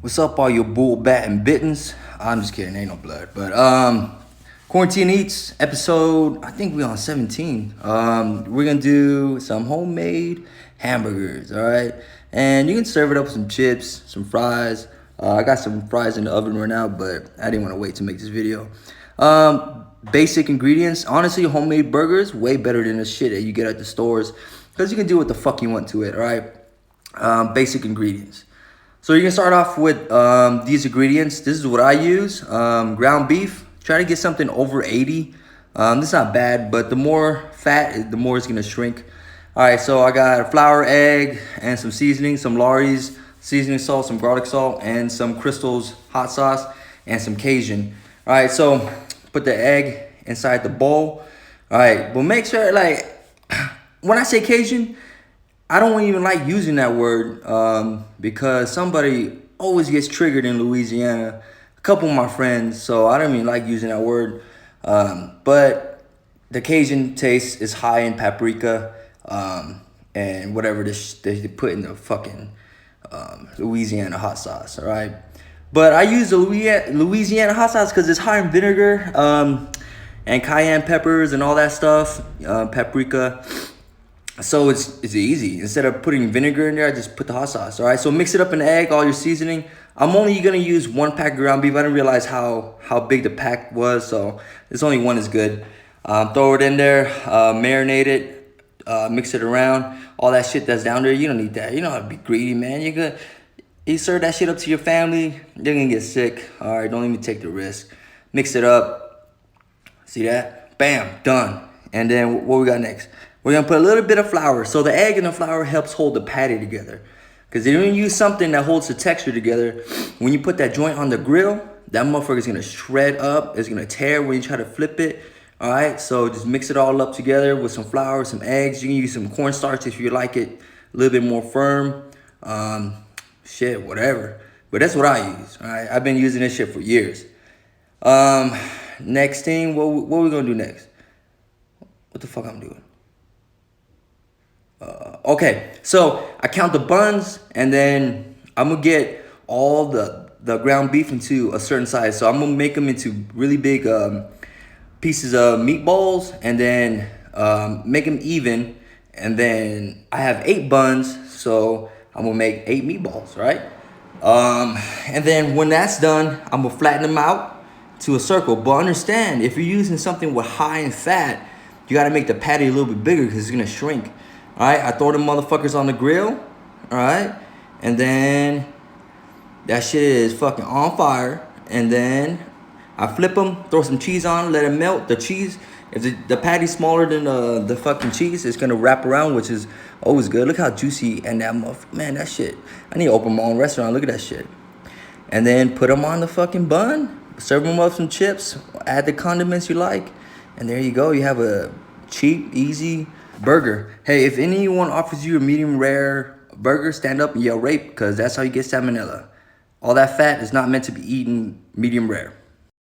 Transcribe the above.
What's up, all your bull, bat, and bittens? I'm just kidding, ain't no blood. But Quarantine Eats episode, I think we on 17. We're gonna do some homemade hamburgers, all right? And you can serve it up with some chips, some fries. I got some fries in the oven right now, but I didn't want to wait to make this video. Basic ingredients. Honestly, homemade burgers way better than the shit that you get at the stores, because you can do what the fuck you want to it, all right? Basic ingredients. So you're gonna start off with these ingredients. This is what I use. Ground beef. Try to get something over 80. This is not bad, but the more fat, the more it's gonna shrink. All right, so I got flour, egg, and some seasoning, some Lawry's seasoning salt, some garlic salt, and some Crystal's hot sauce, and some Cajun. All right, so put the egg inside the bowl. All right, but make sure, like, when I say Cajun, I don't even like using that word because somebody always gets triggered in Louisiana. A couple of my friends, so I don't even like using that word. But the Cajun taste is high in paprika and whatever they put in the fucking Louisiana hot sauce, all right? But I use the Louisiana hot sauce because it's high in vinegar and cayenne peppers and all that stuff, paprika. So it's easy. Instead of putting vinegar in there, I just put the hot sauce. All right, so mix it up in the egg, all your seasoning. I'm only gonna use 1 pack of ground beef. I didn't realize how big the pack was, so this only one is good. Throw it in there, marinate it, mix it around. All that shit that's down there, you don't need that. You don't have to be greedy, man. You serve that shit up to your family, they're gonna get sick. All right, don't even take the risk. Mix it up. See that? Bam, done. And then what we got next? We're gonna put a little bit of flour. So the egg and the flour helps hold the patty together. Because if you use something that holds the texture together, when you put that joint on the grill, that motherfucker's gonna shred up. It's gonna tear when you try to flip it. All right, so just mix it all up together with some flour, some eggs. You can use some cornstarch if you like it a little bit more firm. Shit, whatever. But that's what I use. All right, I've been using this shit for years. Next thing, what we gonna do next? What the fuck I'm doing? Okay, so I count the buns, and then I'm gonna get all the ground beef into a certain size. So I'm gonna make them into really big pieces of meatballs, and then make them even. And then I have 8 buns, so I'm gonna make 8 meatballs, right? And then when that's done, I'm gonna flatten them out to a circle. But understand, if you're using something with high in fat, you gotta make the patty a little bit bigger because it's gonna shrink. All right, I throw them motherfuckers on the grill, all right? And then that shit is fucking on fire. And then I flip them, throw some cheese on, let it melt. The cheese, if the patty's smaller than the fucking cheese, it's gonna wrap around, which is always good. Look how juicy and that man, that shit. I need to open my own restaurant, look at that shit. And then put them on the fucking bun, serve them up some chips, add the condiments you like, and there you go. You have a cheap, easy burger. Hey, if anyone offers you a medium rare burger, stand up and yell rape, because that's how you get salmonella. All that fat is not meant to be eaten medium rare.